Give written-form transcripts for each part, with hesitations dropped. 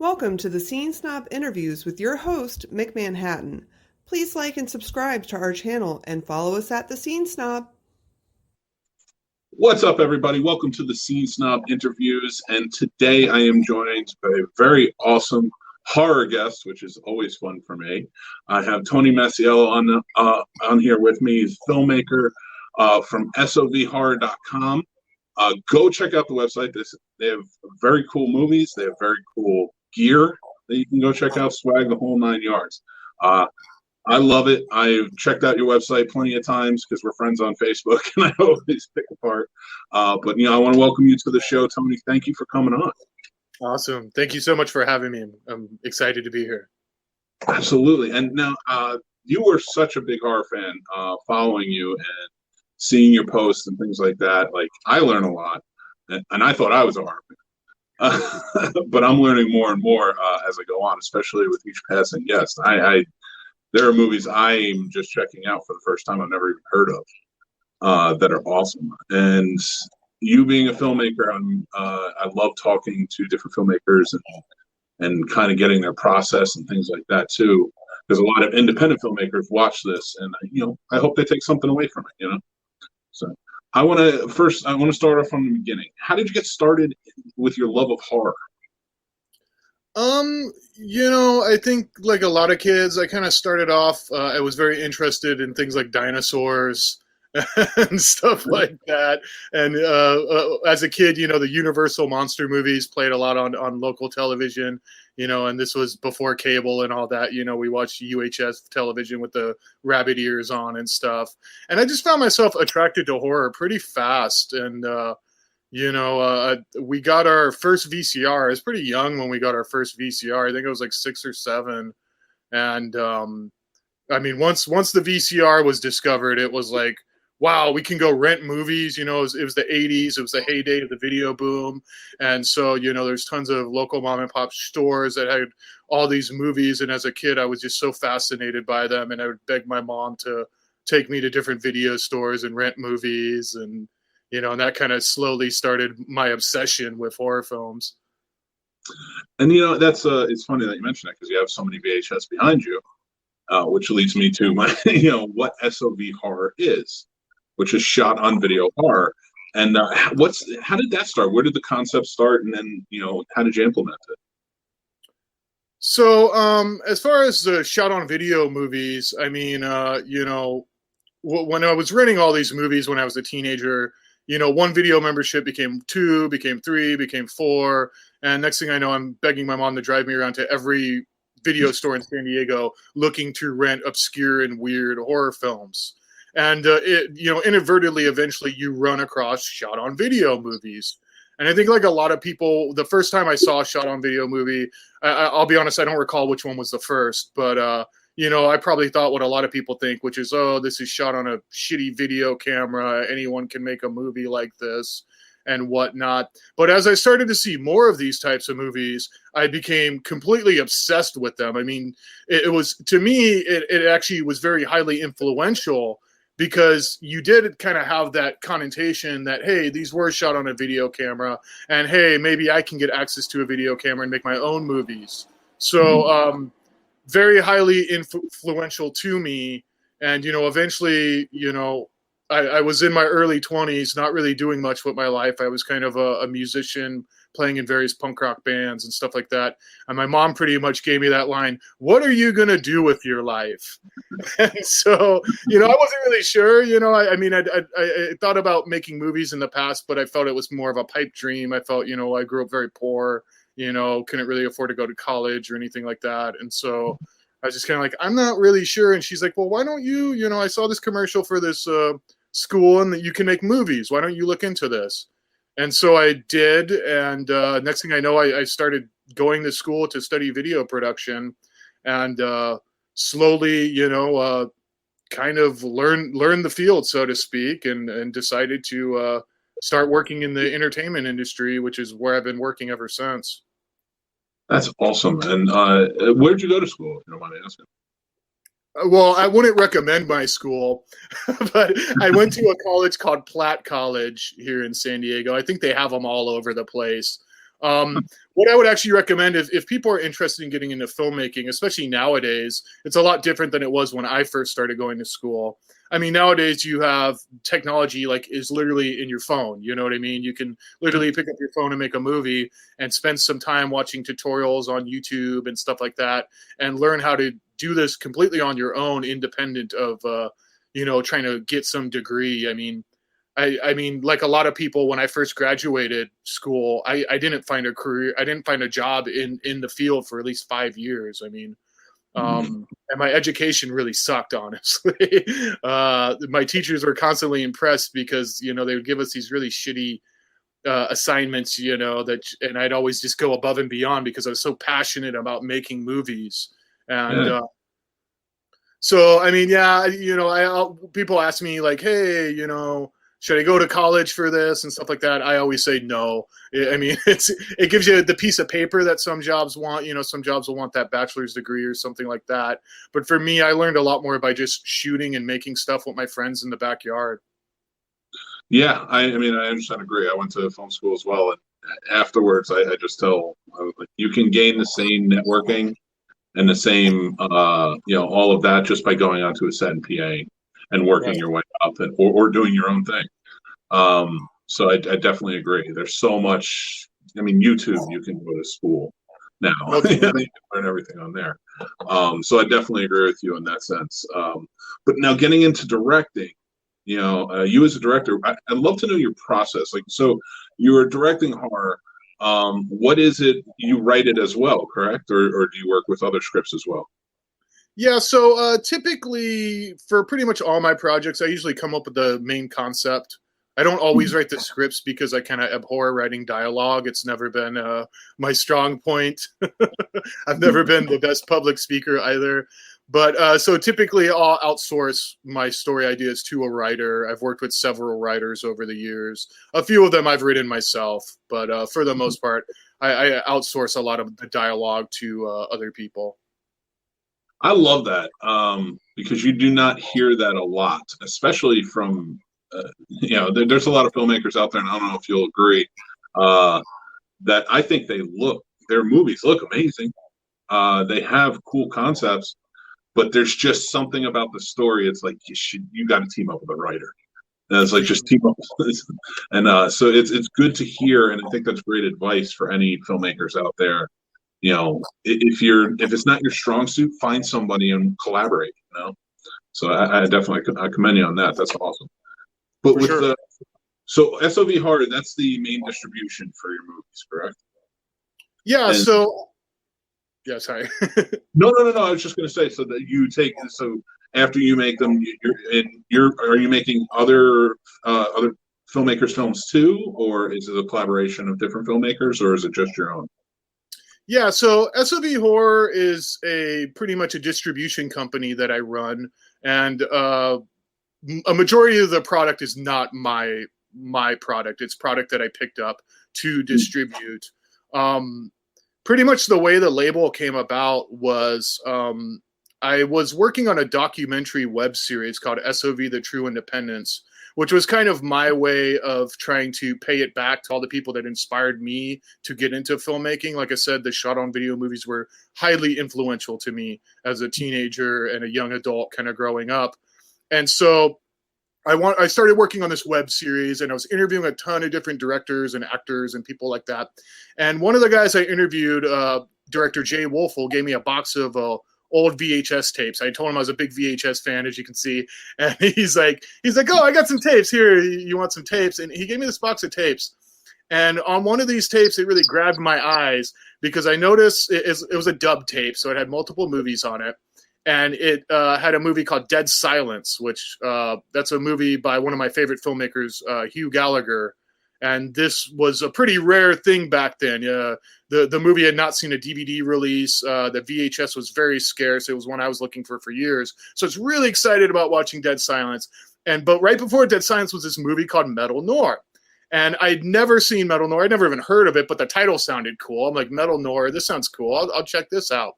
Welcome to the Scene Snob interviews with your host, Mick Manhattan. Please like and subscribe to our channel and follow us at the Scene Snob. What's up, everybody? Welcome to the Scene Snob interviews. And today I am joined by a very awesome horror guest, which is always fun for me. I have Tony Masiello on here with me. He's a filmmaker from sovhorror.com. Go check out the website. They have very cool movies. They have very cool gear that you can go check out, swag, the whole 9 yards. I love it. I've checked out your website plenty of times because we're friends on Facebook, and I always pick apart. But I want to welcome you to the show, Tony. Thank you for coming on. Awesome. Thank you so much for having me. I'm excited to be here. Absolutely. And now you were such a big horror fan, following you and seeing your posts and things like that. Like, I learn a lot, and I thought I was a horror fan. But I'm learning more and more as I go on, especially with each passing guest. There are movies I'm just checking out for the first time I've never even heard of that are awesome. And you being a filmmaker, I love talking to different filmmakers and kind of getting their process and things like that too. Because a lot of independent filmmakers watch this, and I hope they take something away from it. So I want to start off from the beginning. How did you get started with your love of horror? I think like a lot of kids, I kind of started off, I was very interested in things like dinosaurs and stuff like that. And as a kid, the Universal monster movies played a lot on local television, and this was before cable and all that. We watched UHF television with the rabbit ears on and stuff. And I just found myself attracted to horror pretty fast. And, we got our first VCR. I was pretty young when we got our first VCR. I think it was like 6 or 7. And, once the VCR was discovered, it was like, wow, we can go rent movies. It was the 80s. It was the heyday of the video boom. And so, there's tons of local mom and pop stores that had all these movies. And as a kid, I was just so fascinated by them. And I would beg my mom to take me to different video stores and rent movies. And that kind of slowly started my obsession with horror films. And that's it's funny that you mentioned that because you have so many VHS behind you, which leads me to my what SOV horror is, which is shot on video horror. And how did that start? Where did the concept start, and then how did you implement it? So as far as the shot on video movies, when I was renting all these movies when I was a teenager, one video membership became 2, became 3, became 4. And next thing I know, I'm begging my mom to drive me around to every video store in San Diego looking to rent obscure and weird horror films. And, inadvertently, eventually you run across shot on video movies. And I think like a lot of people, the first time I saw a shot on video movie, I'll be honest, I don't recall which one was the first, but, I probably thought what a lot of people think, which is, oh, this is shot on a shitty video camera. Anyone can make a movie like this and whatnot. But as I started to see more of these types of movies, I became completely obsessed with them. It was, to me, it actually was very highly influential because you did kind of have that connotation that, hey, these were shot on a video camera, and hey, maybe I can get access to a video camera and make my own movies. So, very highly influential to me. And, eventually, I was in my early 20s, not really doing much with my life. I was kind of a musician playing in various punk rock bands and stuff like that. And my mom pretty much gave me that line, what are you going to do with your life? And so, I wasn't really sure, I thought about making movies in the past, but I felt it was more of a pipe dream. I felt, I grew up very poor, couldn't really afford to go to college or anything like that. And so I was just kind of like, I'm not really sure. And she's like, well, why don't you, I saw this commercial for this school and that you can make movies. Why don't you look into this? And so I did. And next thing I know, I started going to school to study video production and slowly, kind of learn the field, so to speak, and decided to start working in the entertainment industry, which is where I've been working ever since. That's awesome. And where did you go to school, if you don't mind me asking? Well, I wouldn't recommend my school, but I went to a college called Platt College here in San Diego. I think they have them all over the place. What I would actually recommend is if people are interested in getting into filmmaking, especially nowadays, it's a lot different than it was when I first started going to school. I mean, nowadays you have technology like is literally in your phone. You know what I mean? You can literally pick up your phone and make a movie and spend some time watching tutorials on YouTube and stuff like that and learn how to do this completely on your own, independent of, trying to get some degree. I mean, like a lot of people, when I first graduated school, I didn't find a career. I didn't find a job in the field for at least 5 years. And my education really sucked, honestly. My teachers were constantly impressed because, they would give us these really shitty assignments, and I'd always just go above and beyond because I was so passionate about making movies. And so, I mean, yeah, people ask me like, hey, should I go to college for this and stuff like that? I always say no. I mean, it gives you the piece of paper that some jobs want. Some jobs will want that bachelor's degree or something like that. But for me, I learned a lot more by just shooting and making stuff with my friends in the backyard. Yeah, I mean, I 100% agree. I went to film school as well, and afterwards, I just tell you can gain the same networking and the same, all of that just by going onto a set and PA and working your way up or doing your own thing. So I definitely agree. There's so much. I mean, YouTube, you can go to school now. You can learn everything on there. So I definitely agree with you in that sense. But now getting into directing, you as a director, I'd love to know your process. Like, so you were directing horror. What is it? You write it as well, correct? Or do you work with other scripts as well? Yeah, so typically for pretty much all my projects, I usually come up with the main concept. I don't always write the scripts because I kind of abhor writing dialogue. It's never been my strong point. I've never been the best public speaker either. But so typically I'll outsource my story ideas to a writer. I've worked with several writers over the years. A few of them I've written myself, but for the most part, I outsource a lot of the dialogue to other people. I love that because you do not hear that a lot, especially from, there's a lot of filmmakers out there, and I don't know if you'll agree, that I think their movies look amazing. They have cool concepts, but there's just something about the story. It's like, you got to team up with a writer. And it's like, just team up. And so it's good to hear, and I think that's great advice for any filmmakers out there. If it's not your strong suit, find somebody and collaborate. So I definitely commend you on that. That's awesome. But with sure. So SOV Horror, that's the main distribution for your movies, correct? Yeah. Yeah. Sorry. No. I was just going to say, so that you take after you make them, are you making other filmmakers' films too, or is it a collaboration of different filmmakers, or is it just your own? Yeah, so SOV Horror is pretty much a distribution company that I run, and a majority of the product is not my product. It's product that I picked up to distribute. Pretty much the way the label came about was I was working on a documentary web series called SOV: The True Independence, which was kind of my way of trying to pay it back to all the people that inspired me to get into filmmaking. Like I said, the shot on video movies were highly influential to me as a teenager and a young adult kind of growing up. And so I started working on this web series, and I was interviewing a ton of different directors and actors and people like that. And one of the guys I interviewed, director Jay Wolfel, gave me a box of old VHS tapes. I told him I was a big VHS fan, as you can see. And he's like, oh, I got some tapes here. You want some tapes? And he gave me this box of tapes. And on one of these tapes, it really grabbed my eyes because I noticed it was a dub tape. So it had multiple movies on it. And it had a movie called Dead Silence, which that's a movie by one of my favorite filmmakers, Hugh Gallagher. And this was a pretty rare thing back then. The movie had not seen a DVD release. The VHS was very scarce. It was one I was looking for years. So it's really excited about watching Dead Silence. But right before Dead Silence was this movie called Metal Noir. And I'd never seen Metal Noir. I'd never even heard of it, but the title sounded cool. I'm like, Metal Noir, this sounds cool. I'll check this out.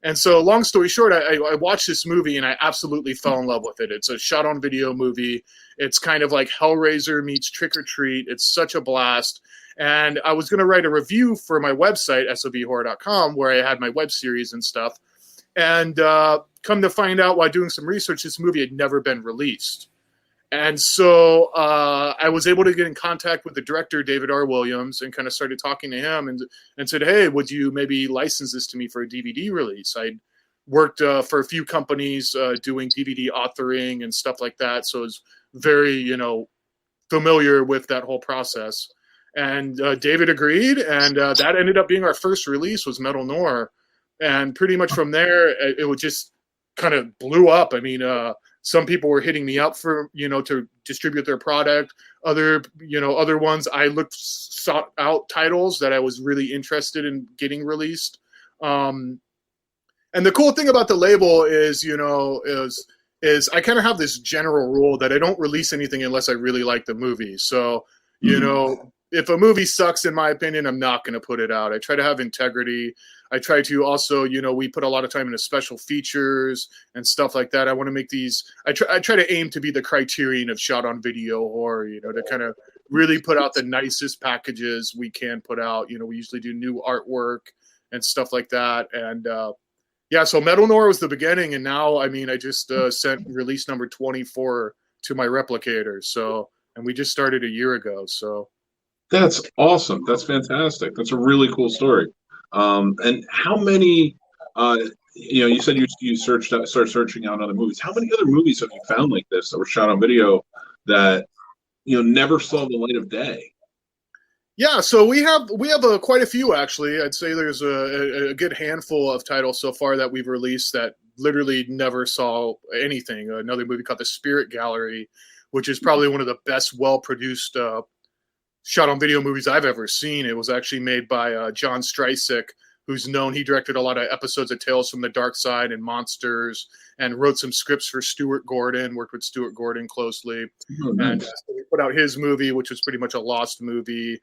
And so long story short, I watched this movie and I absolutely fell in love with it. It's a shot on video movie. It's kind of like Hellraiser meets Trick or Treat. It's such a blast. And I was going to write a review for my website, sovhorror.com, where I had my web series and stuff. And come to find out while doing some research, this movie had never been released. And so I was able to get in contact with the director, David R. Williams, and kind of started talking to him and said, hey, would you maybe license this to me for a DVD release? I'd worked for a few companies doing DVD authoring and stuff like that. So I was very, familiar with that whole process. And David agreed, and that ended up being our first release was Metal Noir. And pretty much from there, it would just kind of blew up. I mean, some people were hitting me up for, to distribute their product. Other ones, I sought out titles that I was really interested in getting released. And the cool thing about the label is I kind of have this general rule that I don't release anything unless I really like the movie. So, if a movie sucks, in my opinion, I'm not going to put it out. I try to have integrity. I try to also, we put a lot of time into special features and stuff like that. I want to make these, I try to aim to be the criterion of shot on video horror, to kind of really put out the nicest packages we can put out. We usually do new artwork and stuff like that. And, so Metal Noir was the beginning. And now, I just sent release number 24 to my replicator. So, and we just started a year ago. So. That's awesome. That's fantastic. That's a really cool story. And how many, you said you started searching out other movies. How many other movies have you found like this that were shot on video that, never saw the light of day? Yeah, so we have quite a few actually. I'd say there's a good handful of titles so far that we've released that literally never saw anything. Another movie called The Spirit Gallery, which is probably one of the best, well-produced shot on video movies I've ever seen. It was actually made by John Streisick, who's known. He directed a lot of episodes of Tales from the Dark Side and Monsters, and wrote some scripts for Stuart Gordon, worked with Stuart Gordon closely. Oh, nice. And so he put out his movie, which was pretty much a lost movie,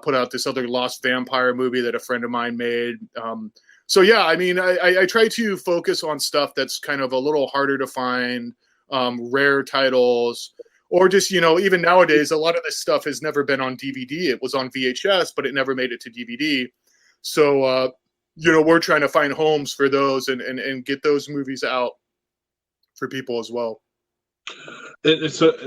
put out this other lost vampire movie that a friend of mine made. I try to focus on stuff that's kind of a little harder to find, rare titles, or just, even nowadays, a lot of this stuff has never been on DVD. It was on VHS, but it never made it to DVD. So, we're trying to find homes for those and get those movies out for people as well. And so,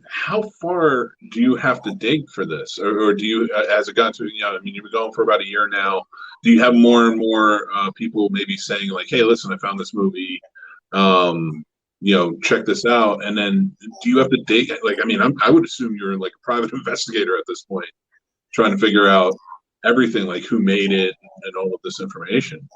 how far do you have to dig for this? Or do you, as it got to, you've been going for about a year now, do you have more and more people maybe saying like, hey, listen, I found this movie, check this out. And then do you have to dig? I would assume you're like a private investigator at this point, trying to figure out everything, like who made it and all of this information.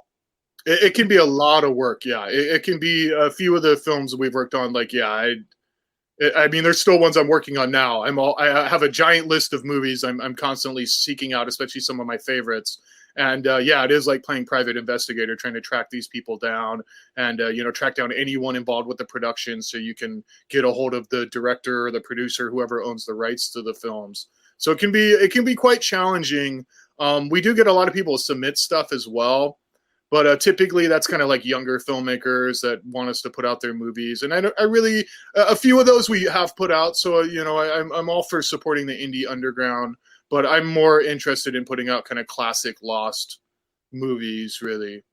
It can be a lot of work. Yeah. It can be a few of the films we've worked on. There's still ones I'm working on now. I have a giant list of movies I'm constantly seeking out, especially some of my favorites. And it is like playing private investigator, trying to track these people down and, track down anyone involved with the production so you can get a hold of the director or the producer, whoever owns the rights to the films. So it can be quite challenging. We do get a lot of people submit stuff as well, but typically that's kind of like younger filmmakers that want us to put out their movies. And I really, a few of those we have put out. So, I'm all for supporting the indie underground, but I'm more interested in putting out kind of classic lost movies, really.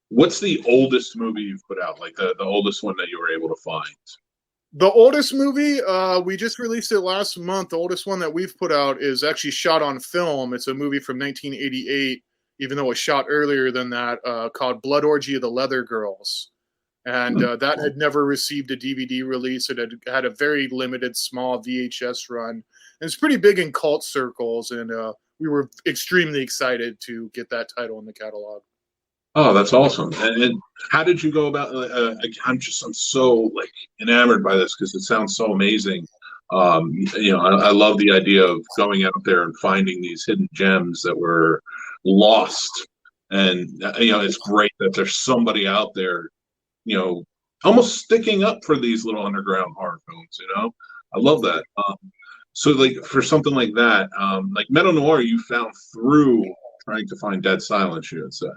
What's the oldest movie you've put out? Like the oldest one that you were able to find? The oldest movie, we just released it last month. The oldest one that we've put out is actually shot on film. It's a movie from 1988, even though it was shot earlier than that, called Blood Orgy of the Leather Girls. And that had never received a DVD release. It had a very limited, small VHS run. And it's pretty big in cult circles, and we were extremely excited to get that title in the catalog. Oh, that's awesome! And how did you go about? I'm so enamored by this because it sounds so amazing. I love the idea of going out there and finding these hidden gems that were lost, and it's great that there's somebody out there, almost sticking up for these little underground horror films. I love that. So for something like that, like Metal Noir, you found through trying to find Dead Silence, you had said.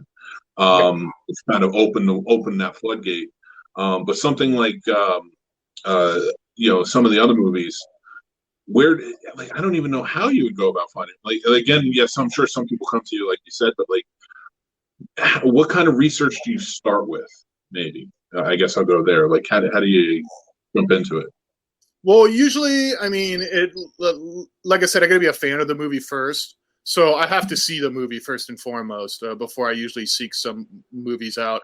It's kind of open that floodgate. But something like some of the other movies, like, I don't even know how you would go about finding, like, again, yes, I'm sure some people come to you, like you said, but like, what kind of research do you start with? Maybe I guess I'll go there. Like, how do you jump into it? Well, usually, I mean, like I said, I got to be a fan of the movie first. So I have to see the movie first and foremost before I usually seek some movies out.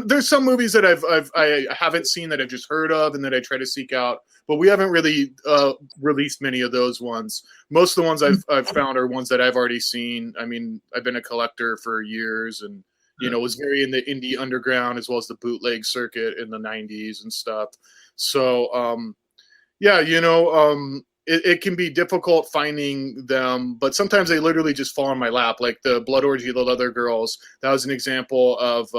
There's some movies that I haven't seen that I've just heard of and that I try to seek out, but we haven't really released many of those ones. Most of the ones I've found are ones that I've already seen. I mean, I've been a collector for years, and was very in the indie underground as well as the bootleg circuit in the '90s and stuff. So. Yeah, it can be difficult finding them, but sometimes they literally just fall in my lap. Like the Blood Orgy of the Leather Girls, that was an example of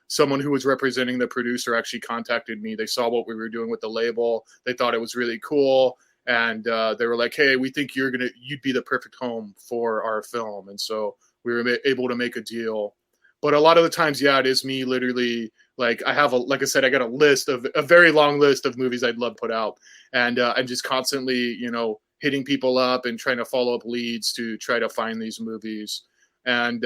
someone who was representing the producer actually contacted me. They saw what we were doing with the label. They thought it was really cool. And they were like, hey, we think you'd be the perfect home for our film. And so we were able to make a deal. But a lot of the times, yeah, it is me literally, like like I said, I got a very long list of movies I'd love to put out. And I'm just constantly, hitting people up and trying to follow up leads to try to find these movies. And,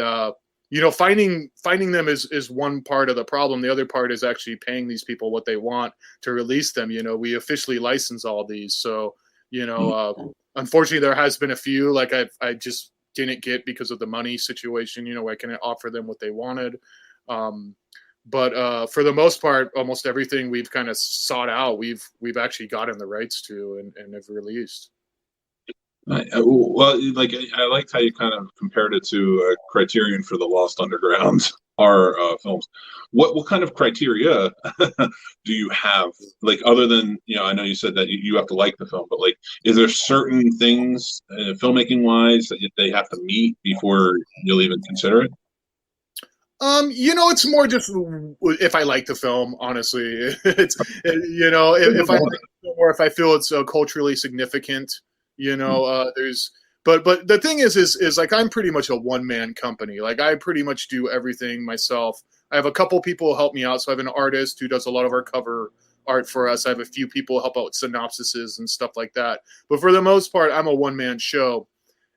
finding them is one part of the problem. The other part is actually paying these people what they want to release them. We officially license all these. So, unfortunately, there has been a few, like I just didn't get because of the money situation, I couldn't offer them what they wanted. But for the most part, almost everything we've kind of sought out, we've actually gotten the rights to and have released. Well, like, I liked how you kind of compared it to a criterion for the Lost Underground horror films. What kind of criteria do you have? Like, other than, I know you said that you have to like the film, but like, is there certain things filmmaking wise that they have to meet before you'll even consider it? It's more just if I like the film, honestly. It's if I like the film or if I feel it's culturally significant, there's but the thing is like I'm pretty much a one-man company. Like I pretty much do everything myself. I have a couple people who help me out. So I have an artist who does a lot of our cover art for us. I have a few people who help out with synopsises and stuff like that. But for the most part, I'm a one-man show.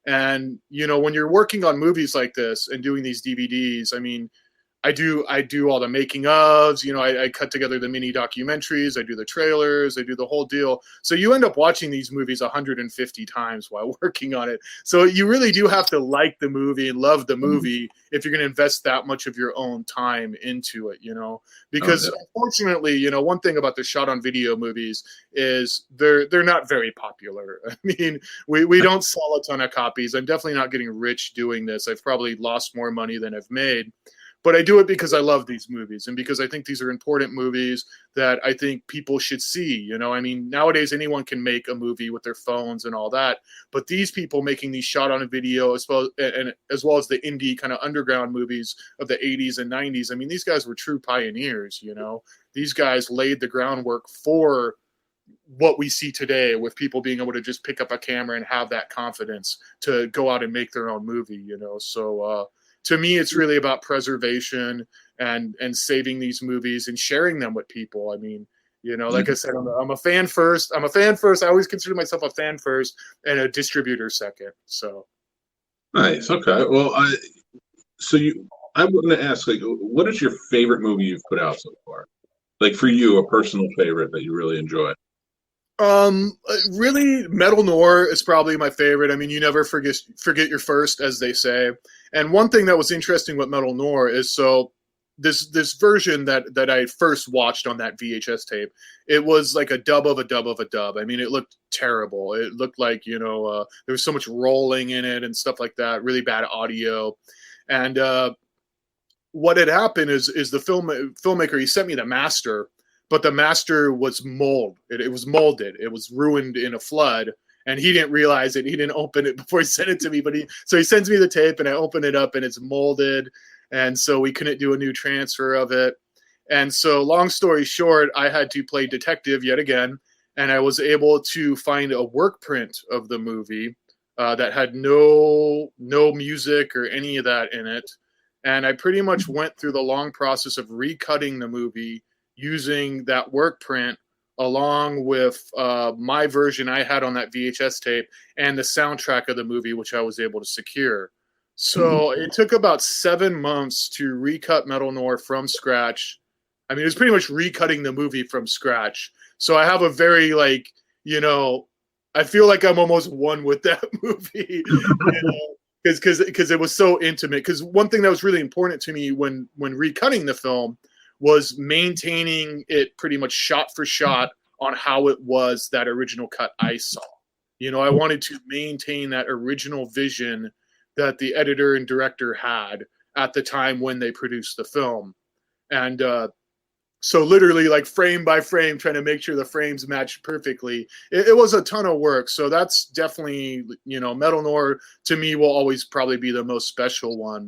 And, when you're working on movies like this and doing these DVDs, I mean, I do all the making ofs, I cut together the mini documentaries, I do the trailers, I do the whole deal. So you end up watching these movies 150 times while working on it. So you really do have to like the movie and love the movie if you're going to invest that much of your own time into it, because unfortunately, one thing about the shot on video movies is they're not very popular. I mean, we don't sell a ton of copies. I'm definitely not getting rich doing this. I've probably lost more money than I've made. But I do it because I love these movies and because I think these are important movies that I think people should see. I mean, nowadays anyone can make a movie with their phones and all that. But these people making these shot on a video as well as the indie kind of underground movies of the 80s and 90s. I mean, these guys were true pioneers. These guys laid the groundwork for what we see today with people being able to just pick up a camera and have that confidence to go out and make their own movie. So, to me, it's really about preservation and saving these movies and sharing them with people. I mean, like I said, I'm a fan first. I always consider myself a fan first and a distributor second. So Nice. Okay. Well, I want to ask, like, what is your favorite movie you've put out so far? Like, for you, a personal favorite that you really enjoy? Really, Metal Noir is probably my favorite. I mean, you never forget your first, as they say. And one thing that was interesting with Metal Noir is this version that I first watched on that VHS tape, it was like a dub of a dub of a dub. I mean, it looked terrible. It looked like, there was so much rolling in it and stuff like that, really bad audio. And what had happened is the filmmaker, he sent me the master, but the master was molded. It was molded. It was ruined in a flood. And he didn't realize it. He didn't open it before he sent it to me. So he sends me the tape and I open it up and it's molded. And so we couldn't do a new transfer of it. And so long story short, I had to play detective yet again. And I was able to find a work print of the movie that had no music or any of that in it. And I pretty much went through the long process of recutting the movie using that work print along with my version I had on that VHS tape and the soundtrack of the movie, which I was able to secure. So it took about 7 months to recut Metal Noir from scratch. I mean, it was pretty much recutting the movie from scratch. So I have a very, like, you know, I feel like I'm almost one with that movie, because it was so intimate. Because one thing that was really important to me when recutting the film was maintaining it pretty much shot for shot on how it was that original cut I saw. You know, I wanted to maintain that original vision that the editor and director had at the time when they produced the film. And so literally, like, frame by frame, trying to make sure the frames matched perfectly. It was a ton of work. So that's definitely, you know, Metal Noir to me will always probably be the most special one.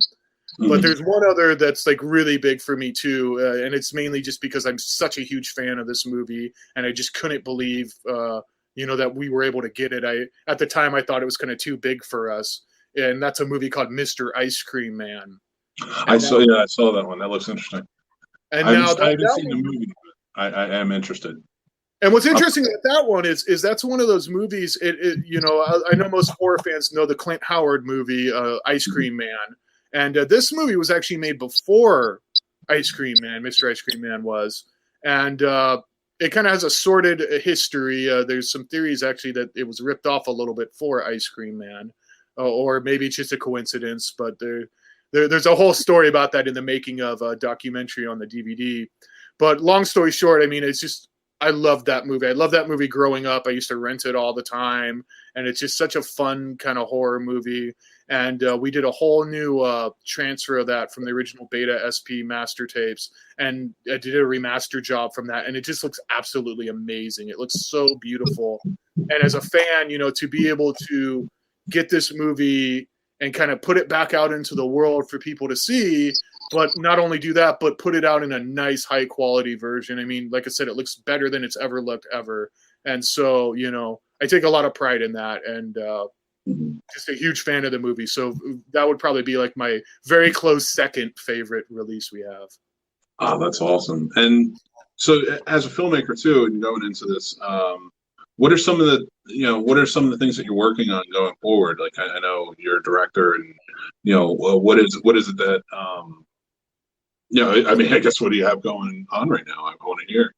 But there's one other that's like really big for me too, and it's mainly just because I'm such a huge fan of this movie, and I just couldn't believe, you know, that we were able to get it. At the time I thought it was kind of too big for us, and that's a movie called Mr. Ice Cream Man. I saw that one. That looks interesting. And I now haven't seen the movie, but I am interested. And what's interesting about that one is that's one of those movies. You know, I know most horror fans know the Clint Howard movie, Ice Cream Man. And this movie was actually made before Ice Cream Man, Mr. Ice Cream Man was. And it kind of has a sordid history. There's some theories, actually, that it was ripped off a little bit for Ice Cream Man. Or maybe it's just a coincidence. But there's a whole story about that in the making of a documentary on the DVD. But long story short, I mean, it's just, I love that movie. I love that movie growing up. I used to rent it all the time. And it's just such a fun kind of horror movie. And we did a whole new transfer of that from the original Beta SP master tapes. And I did a remaster job from that. And it just looks absolutely amazing. It looks so beautiful. And as a fan, you know, to be able to get this movie and kind of put it back out into the world for people to see, but not only do that, but put it out in a nice, high quality version. I mean, like I said, it looks better than it's ever looked ever. And so, you know, I take a lot of pride in that, and just a huge fan of the movie. So that would probably be like my very close second favorite release we have. Oh, that's awesome. And so as a filmmaker too, and going into this, what are some of the things that you're working on going forward? Like, I know you're a director, and, you know, what is it that, you know, I mean, I guess, what do you have going on right now? I want to hear.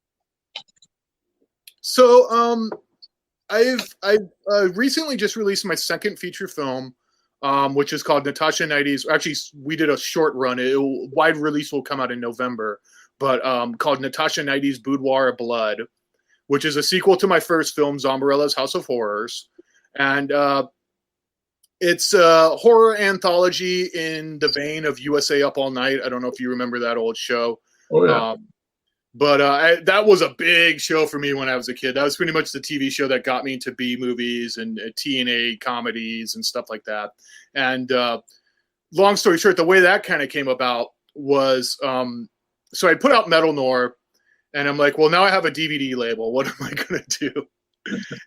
So, I've recently just released my second feature film, which is called Natasha Knighty's. Actually, we did a short run. Wide release will come out in November, but called Natasha Knighty's Boudoir of Blood, which is a sequel to my first film, Zombarella's House of Horrors. And it's a horror anthology in the vein of USA Up All Night. I don't know if you remember that old show. Oh, yeah. But that was a big show for me when I was a kid. That was pretty much the TV show that got me into B movies and TNA comedies and stuff like that. And long story short, the way that kind of came about was, so I put out Metal Noir, and I'm like, well, now I have a DVD label. What am I going to do?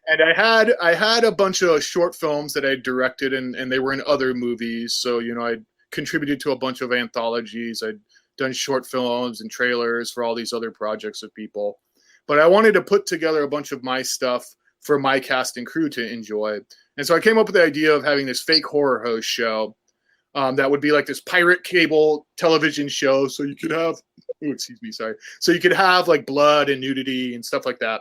And I had a bunch of short films that I directed, and they were in other movies. So, you know, I contributed to a bunch of anthologies. I'd done short films and trailers for all these other projects of people. But I wanted to put together a bunch of my stuff for my cast and crew to enjoy. And so I came up with the idea of having this fake horror host show that would be like this pirate cable television show. So you could have, So you could have like blood and nudity and stuff like that.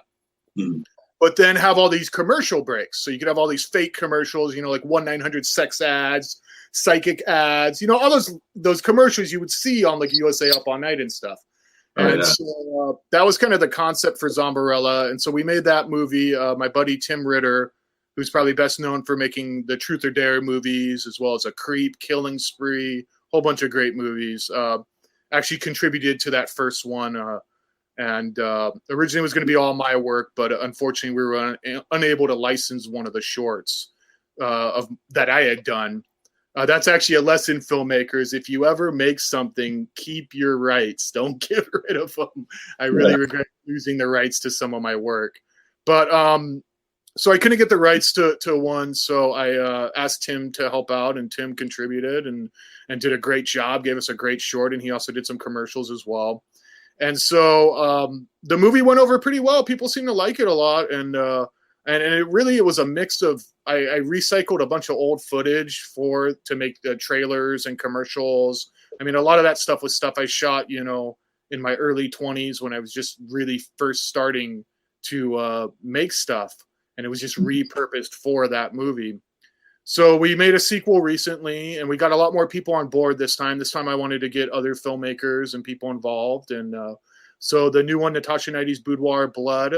Mm-hmm. But then have all these commercial breaks. So you could have all these fake commercials, you know, like 1-900 sex ads, psychic ads, you know, all those commercials you would see on like USA Up All Night and stuff. And so that was kind of the concept for Zombarella. And so we made that movie. My buddy Tim Ritter, who's probably best known for making the Truth or Dare movies, as well as A Creep, Killing Spree, whole bunch of great movies, actually contributed to that first one. And originally it was going to be all my work, but unfortunately we were unable to license one of the shorts that I had done. That's actually a lesson, filmmakers. If you ever make something, keep your rights. Don't get rid of them. I really regret losing the rights to some of my work. But so I couldn't get the rights to one, so I asked Tim to help out, and Tim contributed and did a great job, gave us a great short, and he also did some commercials as well. And so the movie went over pretty well. People seem to like it a lot, and it was a mix of I recycled a bunch of old footage to make the trailers and commercials. I mean, a lot of that stuff was stuff I shot, in my early 20s when I was just really first starting to make stuff, and it was just repurposed for that movie. So we made a sequel recently, and we got a lot more people on board this time. This time I wanted to get other filmmakers and people involved. And so the new one, Natasha Knighty's Boudoir Blood,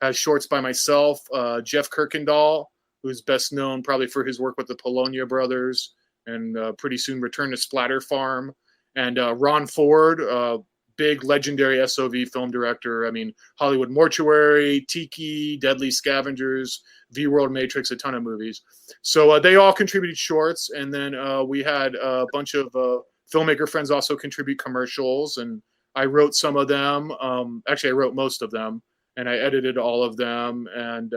has shorts by myself, Jeff Kirkendall, who's best known probably for his work with the Polonia Brothers, and pretty soon Return to Splatter Farm, and Ron Ford, big legendary SOV film director. I mean, Hollywood Mortuary, Tiki, Deadly Scavengers, V-World Matrix, a ton of movies. So they all contributed shorts, and then we had a bunch of filmmaker friends also contribute commercials, and I wrote some of them. Actually, I wrote most of them, and I edited all of them, and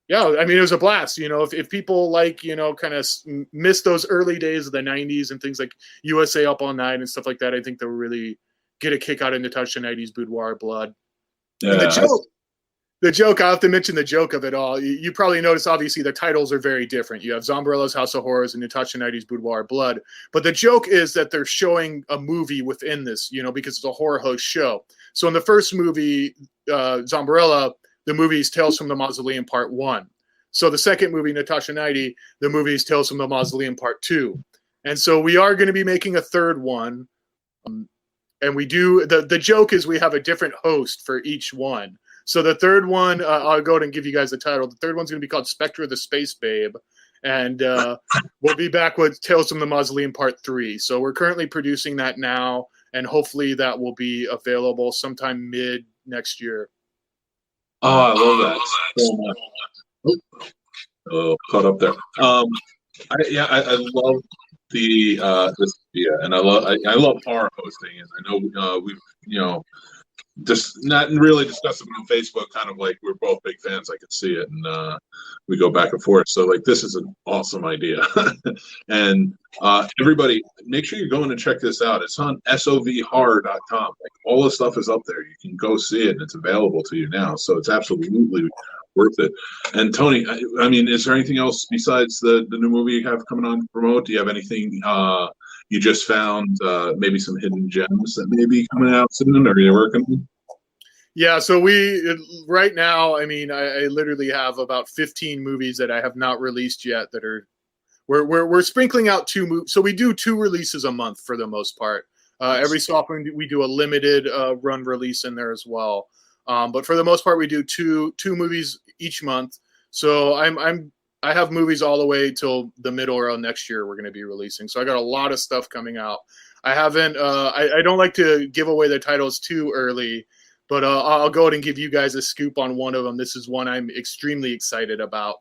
yeah, I mean, it was a blast. If people kind of miss those early days of the 90s and things like USA Up All Night and stuff like that, I think they'll really get a kick out of Natasha Knighty's Boudoir Blood. Yeah. And the joke, I have to mention the joke of it all. You probably notice, obviously, the titles are very different. You have Zombarella's House of Horrors and Natasha Knighty's Boudoir Blood. But the joke is that they're showing a movie within this, because it's a horror host show. So in the first movie, Zombarella, the movie is Tales from the Mausoleum Part 1. So the second movie, Natasha Knighty, the movie is Tales from the Mausoleum Part 2. And so we are going to be making a third one. And we do, the joke is we have a different host for each one. So the third one, I'll go ahead and give you guys the title. The third one's going to be called Spectre of the Space Babe. And we'll be back with Tales from the Mausoleum Part 3. So we're currently producing that now, and hopefully that will be available sometime mid next year. Oh, I love that so much. Oh, caught up there. I love and I love horror hosting, and I know we've just not really discussed it on Facebook, kind of like we're both big fans. I could see it, and we go back and forth. So like, this is an awesome idea. And everybody, make sure you're going to check this out. It's on sovhorror.com. Like, all the stuff is up there. You can go see it, and it's available to you now. So it's absolutely worth it. And Tony, I mean, is there anything else besides the new movie you have coming on to promote? Do you have anything you just found, maybe some hidden gems that may be coming out soon, or you're working on? Yeah, so right now, I mean, I literally have about 15 movies that I have not released yet that are, we're sprinkling out 2 movies. So we do 2 releases a month for the most part. Every so often we do a limited run release in there as well. But for the most part, we do two movies each month. So I have movies all the way till the middle of next year we're going to be releasing. So I got a lot of stuff coming out. I haven't, I don't like to give away the titles too early, but I'll go ahead and give you guys a scoop on one of them. This is one I'm extremely excited about.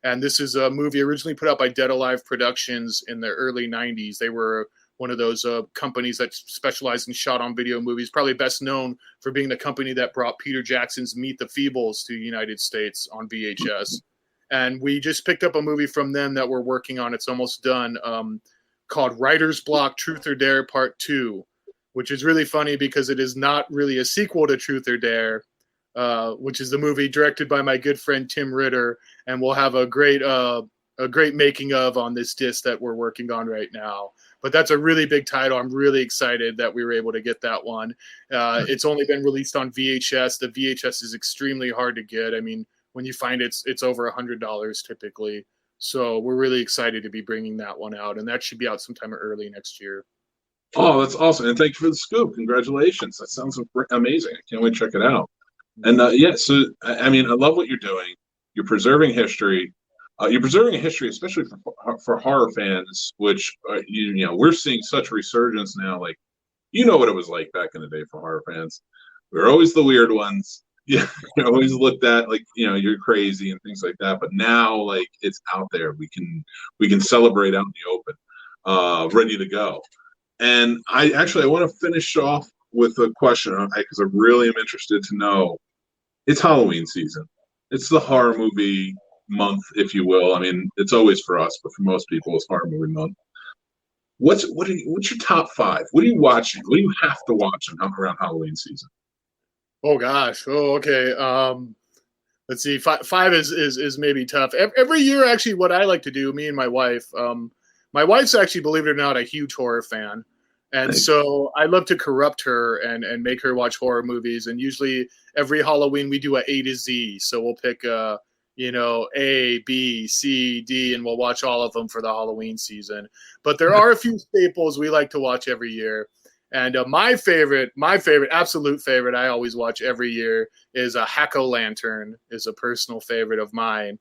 And this is a movie originally put out by Dead Alive Productions in the early 90s. They were one of those companies that specialized in shot on video movies, probably best known for being the company that brought Peter Jackson's Meet the Feebles to the United States on VHS. And we just picked up a movie from them that we're working on. It's almost done, called Writer's Block, Truth or Dare Part 2, which is really funny because it is not really a sequel to Truth or Dare, which is the movie directed by my good friend Tim Ritter. And we'll have a great making of on this disc that we're working on right now. But that's a really big title. I'm really excited that we were able to get that one. It's only been released on VHS. The VHS is extremely hard to get. I mean, when you find it's over $100 typically. So we're really excited to be bringing that one out, and that should be out sometime early next year. Oh, that's awesome. And thank you for the scoop. Congratulations. That sounds amazing. I can't wait to check it out. And so, I mean, I love what you're doing. You're preserving history. You're preserving a history, especially for horror fans, which, we're seeing such resurgence now. Like, what it was like back in the day for horror fans. We were always the weird ones. Yeah, you're always looked at like, you're crazy and things like that. But now, like, it's out there. We can celebrate out in the open, ready to go. And I want to finish off with a question, because I really am interested to know. It's Halloween season. It's the horror movie month, if you will. I mean, it's always for us, but for most people, it's horror movie month. what's your top 5? What are you watching? What do you have to watch around Halloween season? Oh gosh. Oh, okay. Let's see. Five is maybe tough. Every year, actually, what I like to do, me and my wife's actually, believe it or not, a huge horror fan. And so I love to corrupt her and make her watch horror movies. And usually every Halloween we do A to Z. So we'll pick A, B, C, D, and we'll watch all of them for the Halloween season. But there are a few staples we like to watch every year. And my favorite, absolute favorite, I always watch every year is Hack-O-Lantern. Is a personal favorite of mine.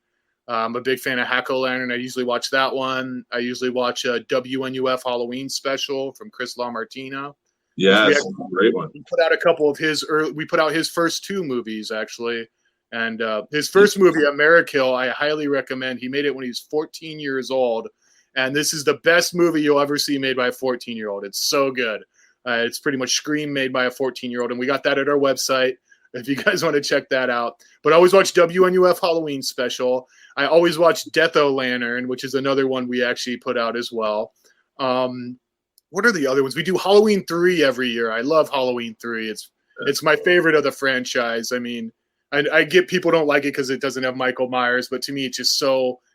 I'm a big fan of Hack-O-Lantern. I usually watch that one. I usually watch a WNUF Halloween special from Chris LaMartina. Yes, great one. We put out a couple of his we put out his first 2 movies, actually. And his first movie, Amerikill, I highly recommend. He made it when he was 14 years old. And this is the best movie you'll ever see made by a 14-year-old. It's so good. It's pretty much Scream made by a 14-year-old. And we got that at our website if you guys want to check that out. But I always watch WNUF Halloween special. I always watch Death-O-Lantern, which is another one we actually put out as well. What are the other ones? We do Halloween 3 every year. I love Halloween 3. It's my favorite of the franchise. I mean, I get people don't like it because it doesn't have Michael Myers, but to me, it's just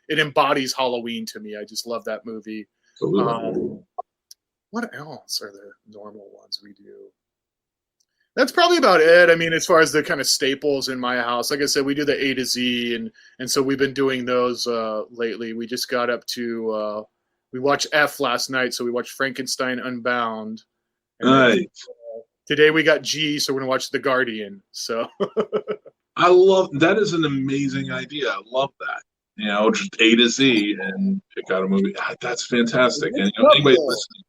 it embodies Halloween to me. I just love that movie. What else are the normal ones we do? That's probably about it. I mean, as far as the kind of staples in my house, like I said, we do the A to Z, and so we've been doing those lately. We just got up to we watched F last night, so we watched Frankenstein Unbound. Nice. Today we got G, so we're gonna watch The Guardian. So I love that. Is an amazing idea. I love that. Just A to Z and pick out a movie. That's fantastic. And anybody listening,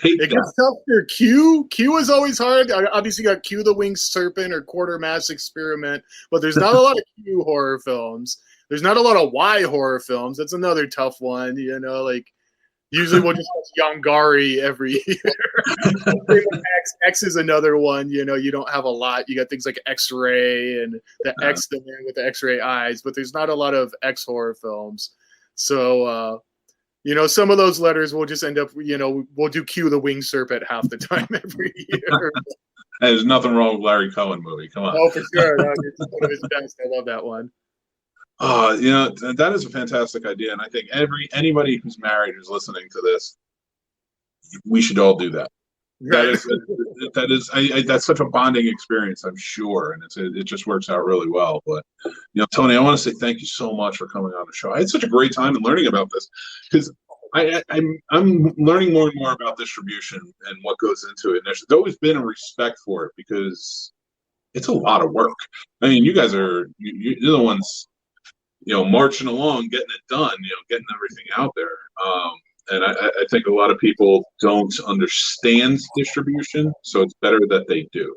it gets tough for Q. Q is always hard. I obviously got Q the Winged Serpent or Quartermass Experiment, but there's not a lot of Q horror films. There's not a lot of Y horror films. That's another tough one. Usually we'll just watch Yongari every year. X is another one. You don't have a lot. You got things like X-Ray and the X, the man with the X-ray eyes, but there's not a lot of X horror films. So, some of those letters will just end up, we'll do Q the Winged Serpent half the time every year. There's nothing wrong with Larry Cohen movie. Come on. Oh, for sure. It's one of his best. I love that one. That is a fantastic idea, and I think anybody who's married who's listening to this, we should all do that. Right. That's such a bonding experience, I'm sure, and it just works out really well. But Tony, I want to say thank you so much for coming on the show. I had such a great time and learning about this because I'm learning more and more about distribution and what goes into it. And there's always been a respect for it because it's a lot of work. I mean, you guys you're the ones. Marching along, getting it done, getting everything out there. And I think a lot of people don't understand distribution, so it's better that they do,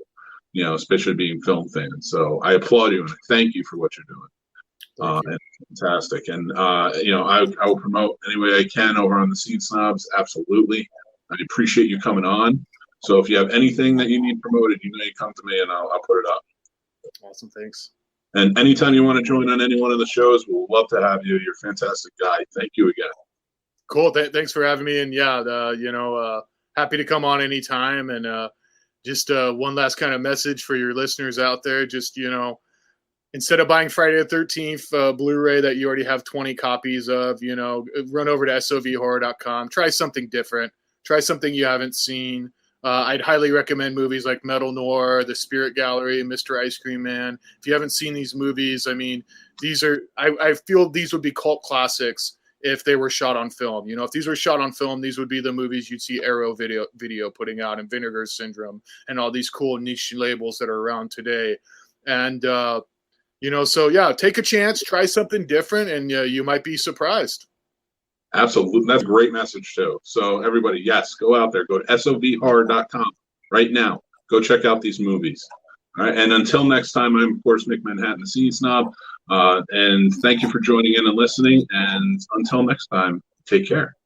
especially being film fans. So I applaud you and I thank you for what you're doing. And fantastic. And, I will promote any way I can over on the Seed Snobs. Absolutely. I appreciate you coming on. So if you have anything that you need promoted, you come to me and I'll put it up. Awesome. Thanks. And anytime you want to join on any one of the shows, we'll love to have you. You're a fantastic guy. Thank you again. Cool. Thanks for having me. And happy to come on anytime. And just one last kind of message for your listeners out there. Just, instead of buying Friday the 13th Blu-ray that you already have 20 copies of, run over to sovhorror.com. Try something different. Try something you haven't seen. I'd highly recommend movies like Metal Noir, The Spirit Gallery, Mr. Ice Cream Man. If you haven't seen these movies, I mean, I feel these would be cult classics if they were shot on film. If these were shot on film, these would be the movies you'd see Arrow Video putting out, and Vinegar Syndrome, and all these cool niche labels that are around today. And, so yeah, take a chance, try something different, and you might be surprised. Absolutely. That's a great message, too. So everybody, yes, go out there. Go to sovhorror.com right now. Go check out these movies. All right. And until next time, I'm, of course, Mick Manhattan, the Seed Snob. And thank you for joining in and listening. And until next time, take care.